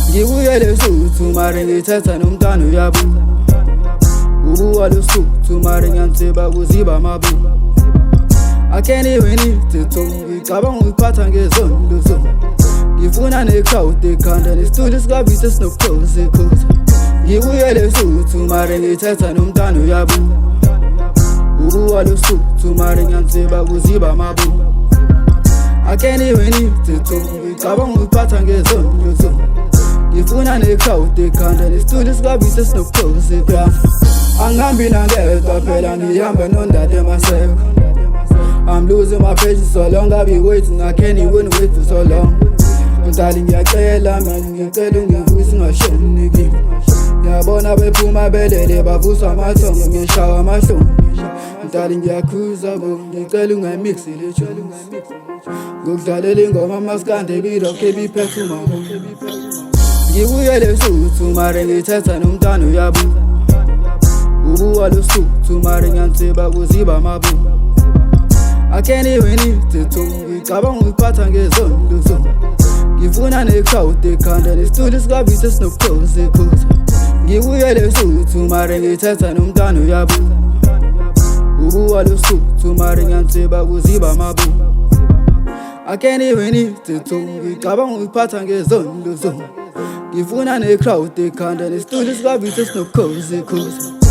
Ngibuyele suthu mari ngithetha nomntana uyabu Ubuwa lusuthu mari ngiyantsiba kuziba mabu I can't even eat it ngicabanga ukuphatha ngezondo zo Ngifuna ne-crowd ekhanda ne-studio sikabise sinokuphosa ekhoza Ngibuyele suthu mari ngithetha nomntana uyabu Ubuwa lusuthu mari ngiyantsiba kuziba mabu I can't even eat it ngicabanga ukuphatha ngezondo zo Ngifuna ne-crowd ekhanda ne-studio sikabise sinokuphosa ekhoza Angihambi nangedwa phela ngihamba nondade maseko I'm losing my patience so long, I'll be waiting, I can't even wait for so long Mdali ngiyacela manje ngicela ungivuyise ungashoni kimi Ngiyabona bephuma belele bavusa amathongo ngishawa amahlombe Mdali ngiyakhuza bo ngicela ungayimixi le tune Ngokudlalela ingoma maskande birokhe biphethe umaho Ngibuyele suthu mari ngithetha nomntana uyabu Ubuwa lusuthu mari ngiyantsiba kuziba mabu I can't even eat it ngicabanga ukuphatha ngezondo zo Ngifuna ne-crowd ekhanda ne-studio sikabise sinokuphosa ekhoza Ngibuyele suthu mari ngithetha nomntana uyabu Ubuwa lusuthu mari ngiyantsiba kuziba mabu I can't even eat it ngicabanga ukuphatha ngezondo zo Ngifuna ne-crowd ekhanda ne-studio sikabise sinokuphosa ekhoza